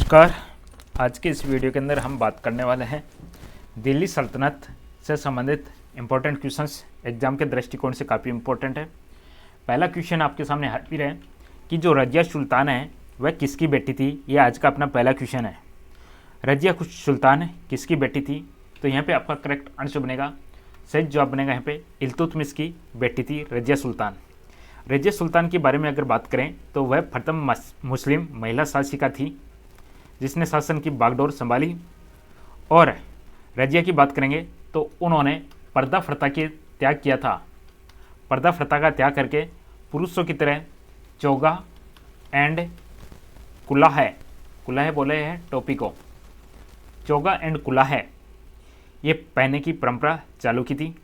नमस्कार। आज के इस वीडियो के अंदर हम बात करने वाले हैं दिल्ली सल्तनत से संबंधित इम्पोर्टेंट क्वेश्चंस। एग्जाम के दृष्टिकोण से काफ़ी इम्पोर्टेंट है। पहला क्वेश्चन आपके सामने हाजिर है कि जो रजिया सुल्तान है वह किसकी बेटी थी। यह आज का अपना पहला क्वेश्चन है। रजिया सुल्तान किसकी बेटी थी? तो यहाँ पे आपका करेक्ट आंसर बनेगा, सही जवाब बनेगा यहाँ पे इल्तुतमिश की बेटी थी रजिया सुल्तान। रजिया सुल्तान के बारे में अगर बात करें तो वह प्रथम मुस्लिम महिला शासिका थी जिसने शासन की बागडोर संभाली। और रजिया की बात करेंगे तो उन्होंने पर्दा प्रथा के त्याग किया था। पर्दा प्रथा का त्याग करके पुरुषों की तरह चोगा एंड कुलाहे बोले हैं टोपी को, चोगा एंड कुलाहे ये पहनने की परंपरा चालू की थी।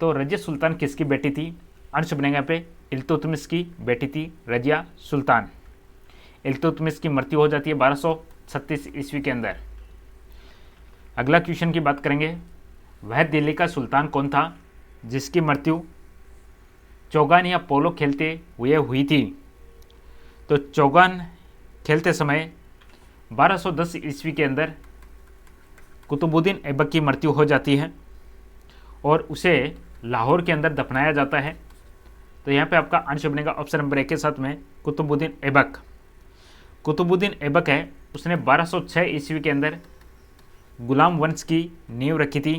तो रजिया सुल्तान किसकी बेटी थी? आंसर बनेगा यहाँ पे इल्तुतमिश की बेटी थी रजिया सुल्तान। इल्तुतमिश की मृत्यु हो जाती है 1236 ईस्वी के अंदर। अगला क्वेश्चन की बात करेंगे, वह दिल्ली का सुल्तान कौन था जिसकी मृत्यु चौगान या पोलो खेलते हुए हुई थी? तो चौगान खेलते समय 1210 ईस्वी के अंदर कुतुबुद्दीन ऐबक की मृत्यु हो जाती है और उसे लाहौर के अंदर दफनाया जाता है। तो यहाँ पे आपका आंसर बनेगा ऑप्शन नंबर 1 के साथ में कुतुबुद्दीन ऐबक। कुतुबुद्दीन ऐबक है, उसने 1206 ईस्वी के अंदर गुलाम वंश की नींव रखी थी।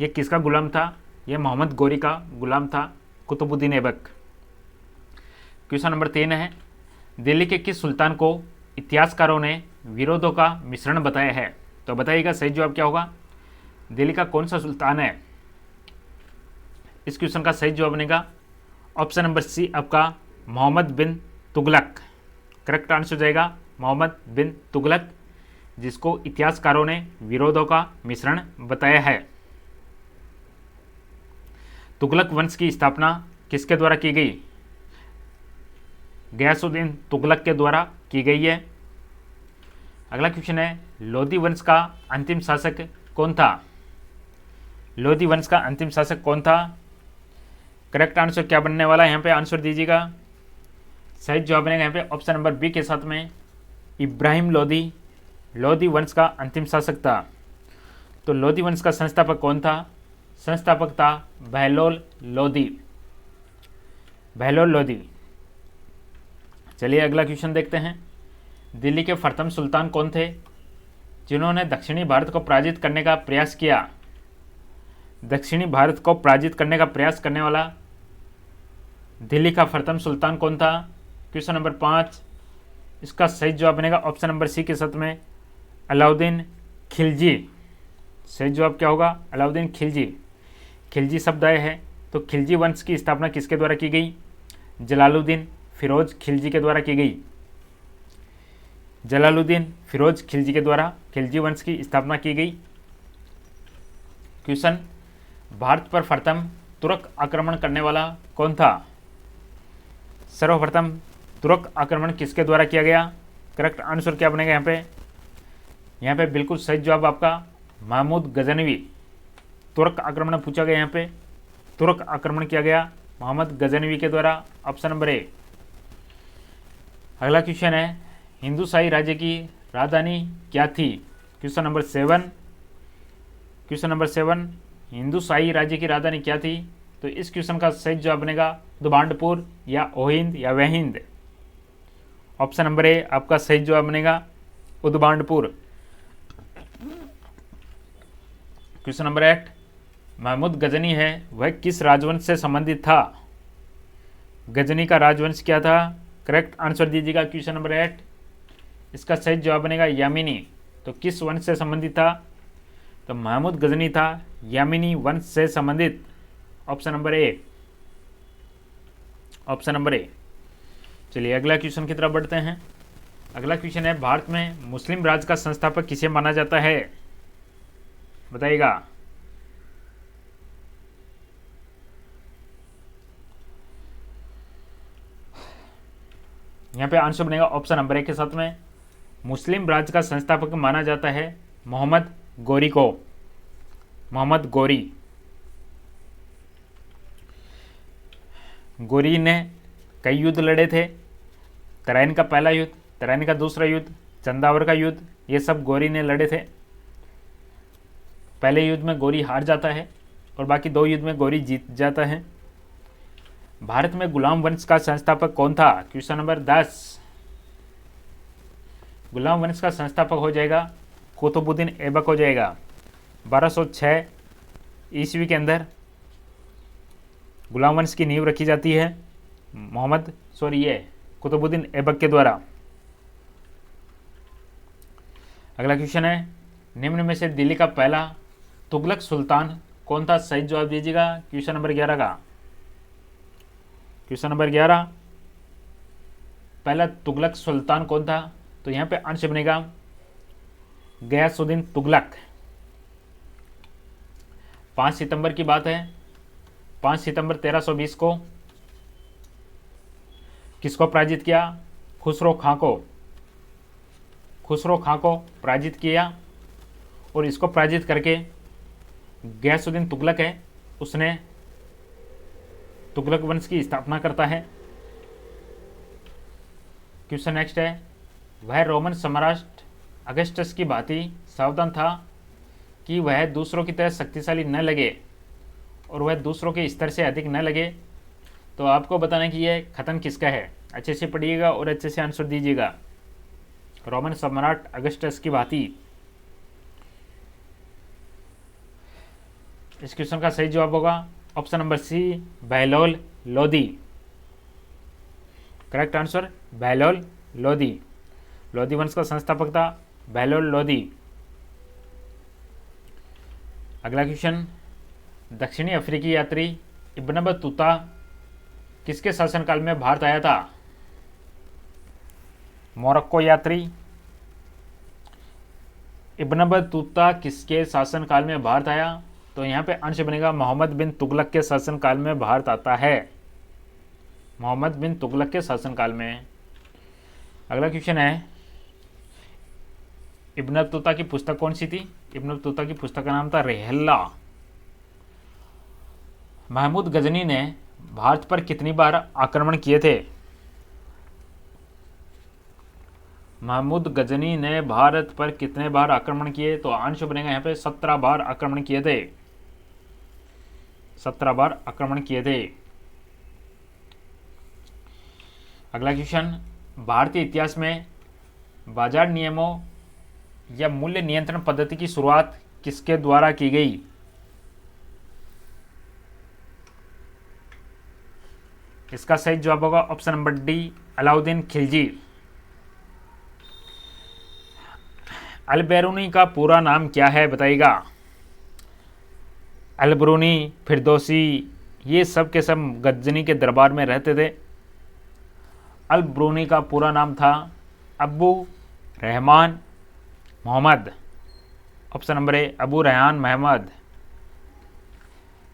ये किसका गुलाम था? यह मोहम्मद गोरी का गुलाम था कुतुबुद्दीन ऐबक। क्वेश्चन नंबर 3 है, दिल्ली के किस सुल्तान को इतिहासकारों ने विरोधों का मिश्रण बताया है? तो बताइएगा सही जवाब क्या होगा। दिल्ली का कौन सा सुल्तान है? इस क्वेश्चन का सही जवाब बनेगा ऑप्शन नंबर सी आपका मोहम्मद बिन तुगलक। करेक्ट आंसर हो जाएगा मोहम्मद बिन तुगलक, जिसको इतिहासकारों ने विरोधों का मिश्रण बताया है। तुगलक वंश की स्थापना किसके द्वारा की गई? गयासुद्दीन तुगलक के द्वारा की गई है। अगला क्वेश्चन है, लोधी वंश का अंतिम शासक कौन था? लोधी वंश का अंतिम शासक कौन था? करेक्ट आंसर क्या बनने वाला है? यहाँ पे आंसर दीजिएगा। सही जवाब बनेगा यहाँ पे ऑप्शन नंबर बी के साथ में इब्राहिम लोधी। लोधी वंश का अंतिम शासक था। तो लोधी वंश का संस्थापक कौन था? संस्थापक था बहलोल लोधी। बहलोल लोधी। चलिए अगला क्वेश्चन देखते हैं, दिल्ली के प्रथम सुल्तान कौन थे जिन्होंने दक्षिणी भारत को पराजित करने का प्रयास किया? दक्षिणी भारत को पराजित करने का प्रयास करने वाला दिल्ली का प्रथम सुल्तान कौन था? क्वेश्चन नंबर 5, इसका सही जवाब बनेगा ऑप्शन नंबर सी के साथ में अलाउद्दीन खिलजी। सही जवाब क्या होगा? अलाउद्दीन खिलजी। खिलजी शब्द आया है, तो खिलजी वंश की स्थापना किसके द्वारा की गई? जलालुद्दीन फिरोज खिलजी के द्वारा की गई। जलालुद्दीन फिरोज खिलजी के द्वारा खिलजी वंश की स्थापना की गई। क्वेश्चन, भारत पर प्रथम तुर्क आक्रमण करने वाला कौन था? सर्वप्रथम तुर्क आक्रमण किसके द्वारा किया गया? करेक्ट आंसर क्या बनेगा यहाँ पे बिल्कुल सही जवाब आपका महमूद गजनवी। तुर्क आक्रमण पूछा गया, यहाँ पे तुर्क आक्रमण किया गया मोहम्मद गजनवी के द्वारा। ऑप्शन नंबर ए। अगला क्वेश्चन है, हिंदू शाही राज्य की राजधानी क्या थी? Question number 7। Question number 7, Hindu Shahi राज्य की राजधानी क्या थी? तो इस क्वेश्चन का सही जवाब बनेगा उदबांडपुर या ओहिंद या वहिंद। ऑप्शन नंबर ए आपका सही जवाब बनेगा उदबांडपुर। क्वेश्चन नंबर 8, महमूद गजनी है वह किस राजवंश से संबंधित था? गजनी का राजवंश क्या था? करेक्ट आंसर दीजिएगा क्वेश्चन नंबर 8। इसका सही जवाब बनेगा यामिनी। तो किस वंश से संबंधित था? तो महमूद गजनी था यामिनी वंश से संबंधित। ऑप्शन नंबर ए। ऑप्शन नंबर ए। चलिए अगला क्वेश्चन की तरफ बढ़ते हैं। अगला क्वेश्चन है, भारत में मुस्लिम राज का संस्थापक किसे माना जाता है? बताइएगा। यहाँ पे आंसर बनेगा ऑप्शन नंबर 1 के साथ में मुस्लिम राज का संस्थापक माना जाता है मोहम्मद गोरी को। मोहम्मद गोरी। गोरी ने कई युद्ध लड़े थे। तराइन का पहला युद्ध, तराइन का दूसरा युद्ध, चंदावर का युद्ध, ये सब गौरी ने लड़े थे। पहले युद्ध में गौरी हार जाता है और बाकी 2 युद्ध में गौरी जीत जाता है। भारत में गुलाम वंश का संस्थापक कौन था? Question number 10। गुलाम वंश का संस्थापक हो जाएगा कुतुबुद्दीन ऐबक हो जाएगा। 1206 ईस्वी के अंदर गुलाम वंश की नींव रखी जाती है कुतुबुद्दीन ऐबक के द्वारा। अगला क्वेश्चन है, निम्न में से दिल्ली का पहला तुगलक सुल्तान कौन था? सही जवाब दीजिएगा क्वेश्चन नंबर 11 का। क्वेश्चन नंबर 11, पहला तुगलक सुल्तान कौन था? तो यहां पे आंसर बनेगा गयासुद्दीन तुगलक। 5 सितंबर की बात है। 5 सितंबर 1320 को किसको पराजित किया? खुसरो खां को। खुसरो खां को पराजित किया और इसको पराजित करके गयासुद्दीन तुगलक है, उसने तुगलक वंश की स्थापना करता है। क्वेश्चन नेक्स्ट है, वह रोमन सम्राट अगस्टस की भांति सावधान था कि वह दूसरों की तरह शक्तिशाली न लगे और वह दूसरों के स्तर से अधिक न लगे। तो आपको बताना कि यह कथन किसका है? अच्छे से पढ़िएगा और अच्छे से आंसर दीजिएगा। रोमन सम्राट अगस्टस की भांति। इस क्वेश्चन का सही जवाब होगा option number C, Bahlol Lodi. Correct answer Bahlol Lodi. Lodi वंश का संस्थापक था बहलोल लोदी। अगला क्वेश्चन, दक्षिणी अफ्रीकी यात्री इब्न बतूता किसके शासनकाल में भारत आया था? मोरक्को यात्री इब्न बतूता किसके शासनकाल में भारत आया? तो यहाँ पे आंसर बनेगा मोहम्मद बिन तुगलक के शासनकाल में भारत आता है। मोहम्मद बिन तुगलक के शासनकाल में। अगला क्वेश्चन है, इब्न बतूता की पुस्तक कौन सी थी? इब्न बतूता की पुस्तक का नाम था रेहल्ला। महमूद गजनी ने भारत पर कितनी बार आक्रमण किए थे? महमूद गजनी ने भारत पर कितने बार आक्रमण किए? तो आंसर बनेगा यहाँ पे 17 बार आक्रमण किए थे। 17 बार आक्रमण किए थे। अगला क्वेश्चन, भारतीय इतिहास में बाजार नियमों या मूल्य नियंत्रण पद्धति की शुरुआत किसके द्वारा की गई? इसका सही जवाब होगा option number D, Alauddin Khilji. Al Biruni का पूरा नाम क्या है बताइएगा? अल ब्रूनी, फिरदौसी, ये सब के सब गजनी के दरबार में रहते थे। अल ब्रूनी का पूरा नाम था Abu Rahman Mohammad. Option number A, Abu Rehan Mohammad.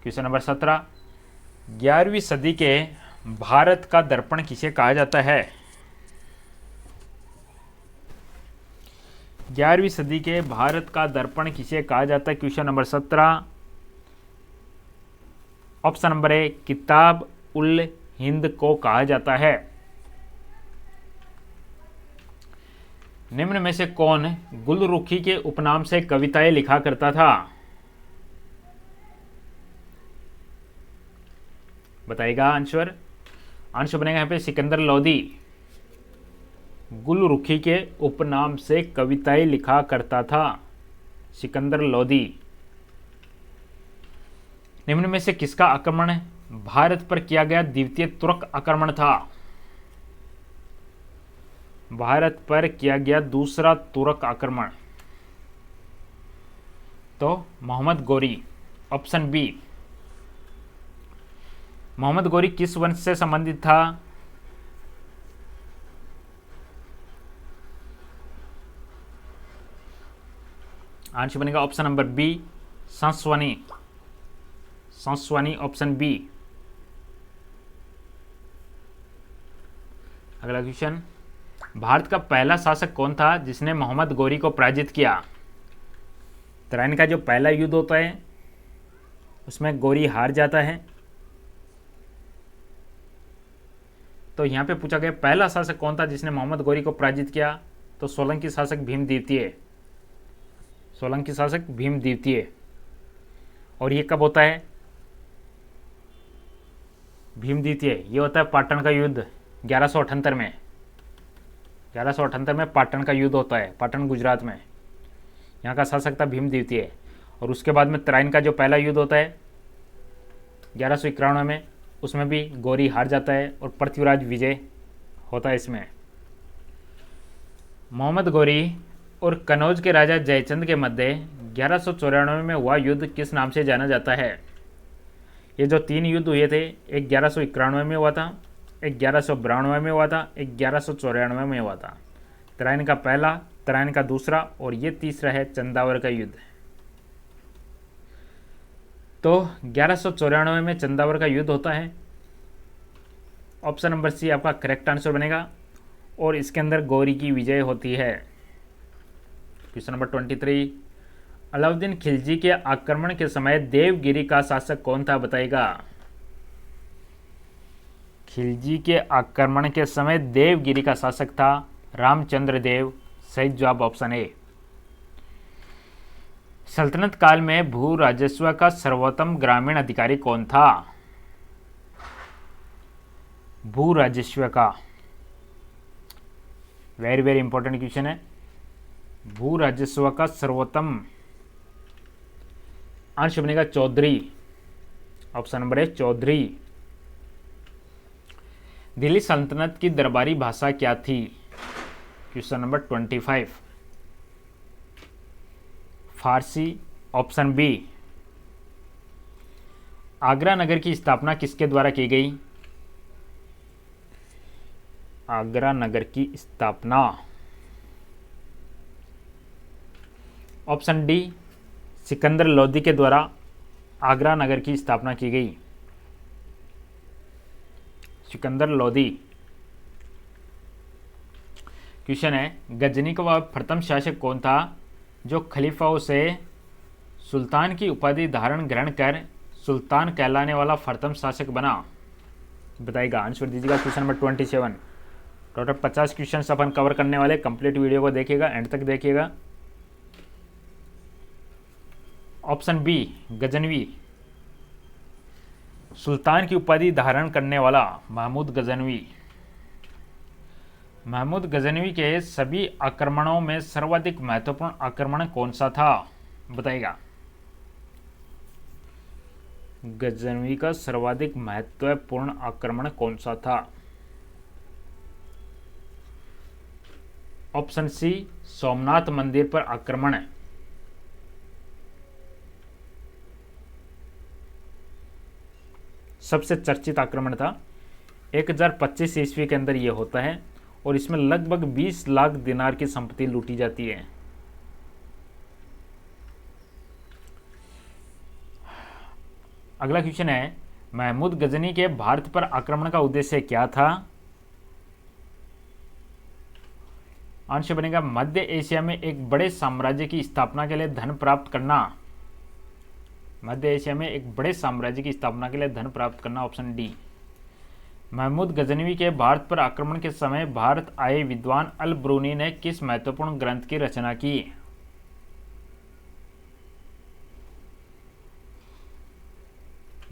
Question number 17, 11वीं सदी के भारत का दर्पण किसे कहा जाता है? 11वीं सदी के भारत का दर्पण किसे कहा जाता है? क्वेश्चन नंबर 17, ऑप्शन नंबर ए, किताब उल हिंद को कहा जाता है। निम्न में से कौन गुलरुखी के उपनाम से कविताएं लिखा करता था? बताइएगा आंसर। आंसर बनेगा यहाँ पे सिकंदर लोदी। गुलरुखी के उपनाम से कविताएं लिखा करता था सिकंदर लोदी। निम्न में से किसका आक्रमण भारत पर किया गया द्वितीय तुर्क आक्रमण था? भारत पर किया गया दूसरा तुर्क आक्रमण। तो मोहम्मद गोरी। Option B. मोहम्मद गोरी किस वंश से संबंधित था? आंसर बनेगा ऑप्शन नंबर बी, संस्वनी। संस्वनी ऑप्शन बी। अगला क्वेश्चन, भारत का पहला शासक कौन था जिसने मोहम्मद गोरी को पराजित किया? तराइन का जो पहला युद्ध होता है उसमें गोरी हार जाता है। तो यहां पे पूछा गया पहला शासक कौन था जिसने मोहम्मद गोरी को पराजित किया? तो सोलंकी शासक भीम द्वितीय, सोलंकी शासक भीम द्वितीय। और ये कब होता है? भीम द्वितीय ये होता है पाटन का युद्ध 1178 में। 1178 में पाटन का युद्ध होता है, पाटन गुजरात में। यहाँ का शासक था भीम द्वितीय। और उसके बाद में तराइन का जो पहला युद्ध होता है 1191 में, उसमें भी गौरी हार जाता है और पृथ्वीराज विजय होता है इसमें। मोहम्मद गौरी और कनौज के राजा जयचंद के मध्य 1194 में हुआ युद्ध किस नाम से जाना जाता है? ये जो 3 युद्ध हुए थे, एक 1191 में हुआ था, एक 1192 में हुआ था, एक 1194 में हुआ था। तराइन का पहला, तराइन का दूसरा और ये तीसरा है चंदावर का युद्ध। तो 1194 में चंदावर का युद्ध होता है। ऑप्शन नंबर सी आपका करेक्ट आंसर बनेगा और इसके अंदर गौरी की विजय होती है। क्वेश्चन नंबर 23, अलाउद्दीन खिलजी के आक्रमण के समय देवगिरी का शासक कौन था? बताइएगा। खिलजी के आक्रमण के समय देवगिरी का शासक था रामचंद्र देव। सही जवाब ऑप्शन ए। सल्तनत काल में भू राजस्व का सर्वोत्तम ग्रामीण अधिकारी कौन था? भू राजस्व का वेरी वेरी इंपॉर्टेंट क्वेश्चन है। भू राजस्व का सर्वोत्तम आंसर बनेगा Chaudhari. Option number A Chaudhari. Delhi सल्तनत की दरबारी भाषा क्या थी? Question number 25 Farsi. Option B. Agra नगर की स्थापना किसके द्वारा की गई? आगरा नगर की स्थापना ऑप्शन डी सिकंदर लोदी के द्वारा आगरा नगर की स्थापना की गई। सिकंदर लोदी। क्वेश्चन है, गजनी का प्रथम शासक कौन था जो खलीफाओं से सुल्तान की उपाधि धारण ग्रहण कर सुल्तान कहलाने वाला प्रथम शासक बना? बताइएगा, आंसर दीजिएगा। Question number 27। टोटल 50 क्वेश्चन अपन कवर करने वाले। कंप्लीट वीडियो को देखिएगा, एंड तक देखिएगा। Option B Ghaznavi. सुल्तान की उपाधि धारण करने वाला महमूद गजनवी। महमूद गजनवी के सभी आक्रमणों में सर्वाधिक महत्वपूर्ण आक्रमण कौन सा था? बताइएगा। गजनवी का सर्वाधिक महत्वपूर्ण आक्रमण कौन सा था? ऑप्शन सी सोमनाथ मंदिर पर आक्रमण। सबसे चर्चित आक्रमण था। 1025 ईस्वी के अंदर यह होता है और इसमें लगभग 20 लाख दिनार की संपत्ति लूटी जाती है। अगला क्वेश्चन है, महमूद गजनी के भारत पर आक्रमण का उद्देश्य क्या था? आंसर बनेगा मध्य एशिया में एक बड़े साम्राज्य की स्थापना के लिए धन प्राप्त करना। मध्य एशिया में एक बड़े साम्राज्य की स्थापना के लिए धन प्राप्त करना। Option D. महमूद गजनवी के भारत पर आक्रमण के समय भारत आए विद्वान अल ब्रूनी ने किस महत्वपूर्ण ग्रंथ की रचना की?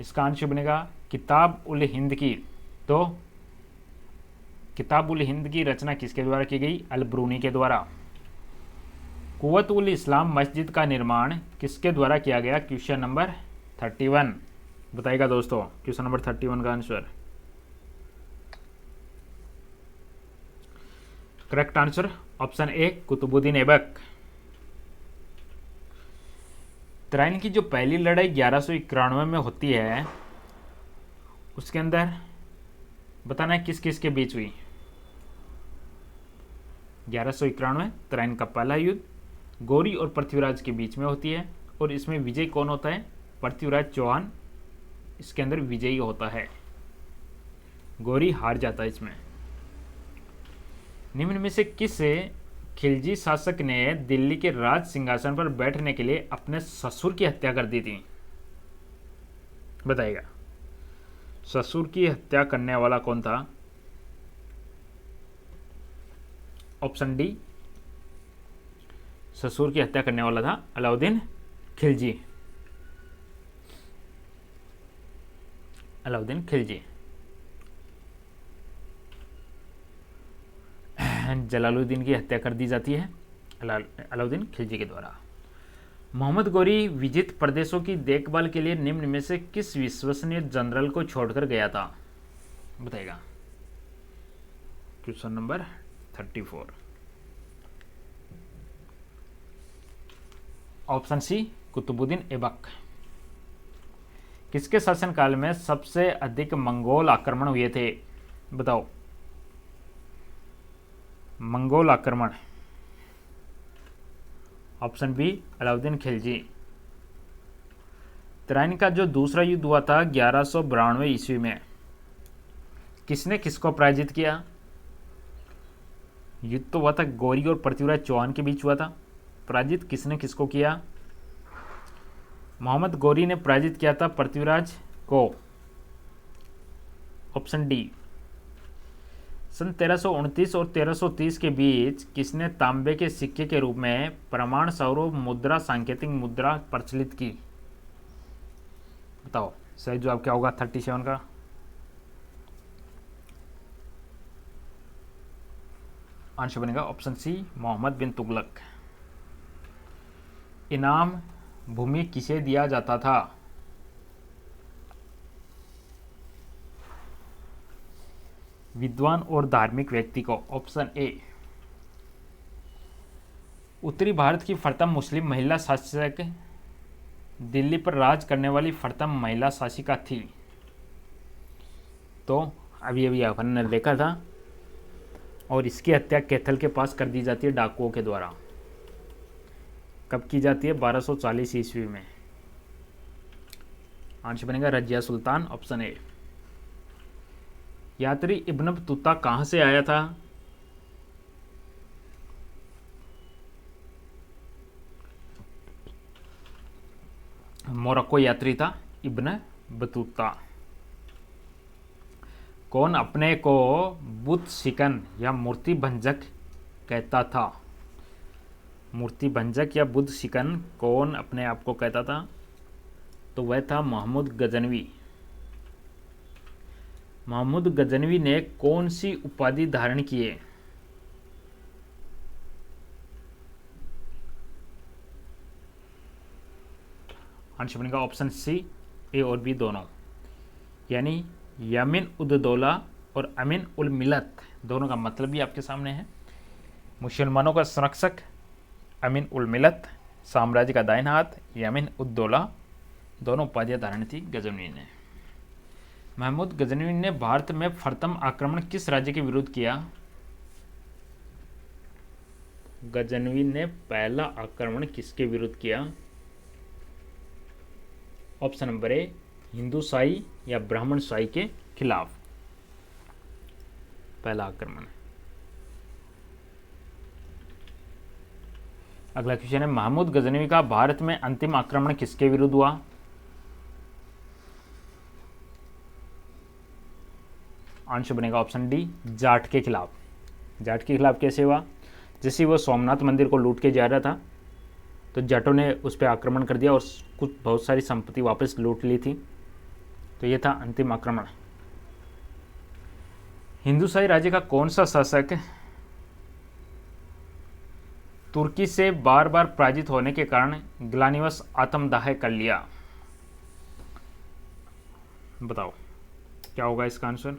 इसका आंसर बनेगा किताब उल हिंद की। तो किताब उल हिंद की रचना किसके द्वारा की गई? अल ब्रूनी के द्वारा। कुव्वत उल इस्लाम मस्जिद का निर्माण किसके द्वारा किया गया? Question number 31। बताइएगा दोस्तों, क्वेश्चन नंबर 31 का answer. Correct answer option A Qutbuddin Aibak. Tarain की जो पहली लड़ाई 1191 में होती है, उसके अंदर बताना है किस किस के बीच हुई। 1191 तराइन का पहला युद्ध गौरी और पृथ्वीराज के बीच में होती है और इसमें विजय कौन होता है? पृथ्वीराज चौहान इसके अंदर विजयी होता है, गौरी हार जाता है इसमें। निम्न में से किस खिलजी शासक ने दिल्ली के राज सिंहासन पर बैठने के लिए अपने ससुर की हत्या कर दी थी? बताइएगा, ससुर की हत्या करने वाला कौन था? ऑप्शन डी ससुर की हत्या करने वाला था अलाउद्दीन खिलजी। अलाउद्दीन खिलजी। जलालुद्दीन की हत्या कर दी जाती है अलाउद्दीन खिलजी के द्वारा। मोहम्मद गौरी विजित प्रदेशों की देखभाल के लिए निम्न में से किस विश्वसनीय जनरल को छोड़कर गया था? बताएगा। Question number 34। Option C Qutbuddin Aibak. किसके शासनकाल में सबसे अधिक मंगोल आक्रमण हुए थे? बताओ। मंगोल आक्रमण। Option B Alauddin Khilji. तराइन का जो दूसरा युद्ध हुआ था 1192 ईस्वी में, किसने किसको पराजित किया? युद्ध तो हुआ था गौरी और पृथ्वीराज चौहान के बीच हुआ था, पराजित किसने किसको किया? मोहम्मद गौरी ने पराजित किया था पृथ्वीराज को। Option D. सन 1329 और 1330 के बीच किसने तांबे के सिक्के के रूप में प्रमाण स्वरूप मुद्रा सांकेतिक मुद्रा प्रचलित की? बताओ सही जवाब क्या होगा 37 का? आंसर बनेगा ऑप्शन सी मोहम्मद बिन तुगलक। इनाम भूमि किसे दिया जाता था? विद्वान और धार्मिक व्यक्ति को। Option A. उत्तरी भारत की प्रथम मुस्लिम महिला शासक, दिल्ली पर राज करने वाली प्रथम महिला शासिका थी। तो अभी अभी अपन ने देखा था, और इसकी हत्या कैथल के पास कर दी जाती है डाकुओं के द्वारा। कब की जाती है? 1240 ईस्वी में। आंसर बनेगा रजिया सुल्तान। Option A. यात्री इब्न बतूता कहां से आया था? मोरक्को यात्री था इब्न बतूता। कौन अपने को बुत शिकन या मूर्ति भंजक कहता था? मूर्ति भंजक या बुद्ध शिकन कौन अपने आप को कहता था? तो वह था महमूद गजनवी। महमूद गजनवी ने कौन सी उपाधि धारण की है? आंसर बनेगा ऑप्शन सी ए और बी दोनों, यानी यमीन उद दौला और अमीन उल मिलत, दोनों का मतलब भी आपके सामने है। मुसलमानों का संरक्षक अमीन उल मिलत, साम्राज्य का दाहिना हाथ यमीन उद दौला, दोनों उपाधियां धारण थी गजनवी ने। महमूद गजनवी ने भारत में प्रथम आक्रमण किस राज्य के विरुद्ध किया? गजनवी ने पहला आक्रमण किसके विरुद्ध किया? ऑप्शन नंबर ए हिंदू शाही या ब्राह्मण शाही के खिलाफ पहला आक्रमण। अगला क्वेश्चन है, महमूद गजनवी का भारत में अंतिम आक्रमण किसके विरुद्ध हुआ? आंसर बनेगा ऑप्शन डी जाट के खिलाफ। जाट के खिलाफ कैसे हुआ? जैसे वो सोमनाथ मंदिर को लूट के जा रहा था तो जाटों ने उस पर आक्रमण कर दिया और कुछ बहुत सारी संपत्ति वापस लूट ली थी, तो ये था अंतिम आक्रमण। हिंदूशाही राज्य का कौन सा शासक तुर्की से बार बार पराजित होने के कारण ग्लानिवश आत्मदाह कर लिया? बताओ क्या होगा इसका आंसर?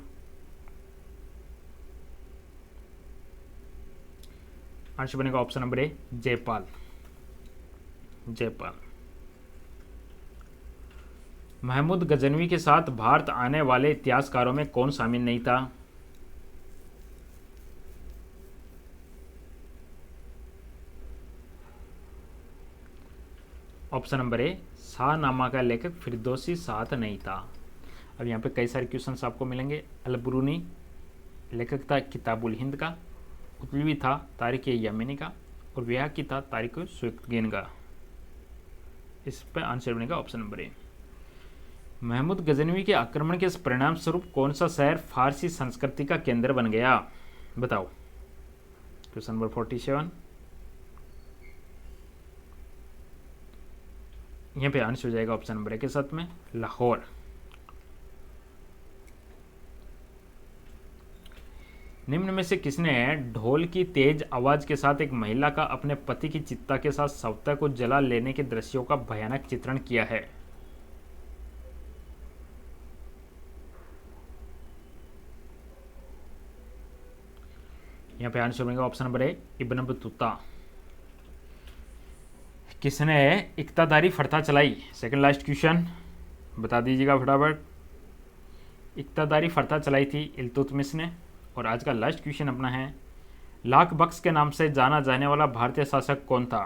आंसर बनेगा option number A Jaipal. Jaipal. Mahmud Ghaznavi के साथ भारत आने वाले इतिहासकारों में कौन शामिल नहीं था? ऑप्शन नंबर ए शाहनामा का लेखक फिरदौसी साथ नहीं था। अब यहाँ पे कई सारे क्वेश्चंस आपको मिलेंगे। अलबरूनी लेखक था किताबुल हिंद का, उतलवी था तारिक यमीनी का, और व्याकी था तारिक सुक्तगीन का। इस पर आंसर बनेगा option number A. Mahmud Ghaznavi के आक्रमण के परिणाम स्वरूप कौन सा शहर फारसी संस्कृति का केंद्र बन गया? बताओ। Question number 47। यहाँ पे आंसर हो जाएगा ऑप्शन नंबर ए के साथ में लाहौर। निम्न में से किसने ढोल की तेज आवाज के साथ एक महिला का अपने पति की चिता के साथ सवता को जला लेने के दृश्यों का भयानक चित्रण किया है? यहाँ पे आंसर बनेगा ऑप्शन नंबर ए इब्न बतूता। किसने इक्तादारी फतवा चलाई? सेकंड लास्ट क्वेश्चन बता दीजिएगा फटाफट। इक्तादारी फतवा चलाई थी इल्तुतमिश ने। और आज का लास्ट क्वेश्चन अपना है, लाख बख्श के नाम से जाना जाने वाला भारतीय शासक कौन था?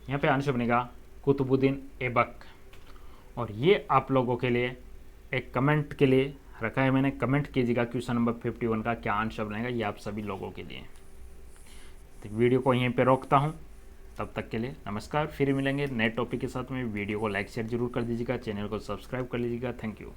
यहाँ पे आंसर बनेगा कुतुबुद्दीन ऐबक। और ये आप लोगों के लिए एक कमेंट के लिए रखा है मैंने, कमेंट कीजिएगा क्वेश्चन नंबर 51 का क्या आंसर बनेगा, ये आप सभी लोगों के लिए। तो वीडियो को यहीं पे रोकता हूँ, तब तक के लिए नमस्कार। फिर मिलेंगे नए टॉपिक के साथ में। वीडियो को लाइक शेयर जरूर कर दीजिएगा, चैनल को सब्सक्राइब कर लीजिएगा। Thank you.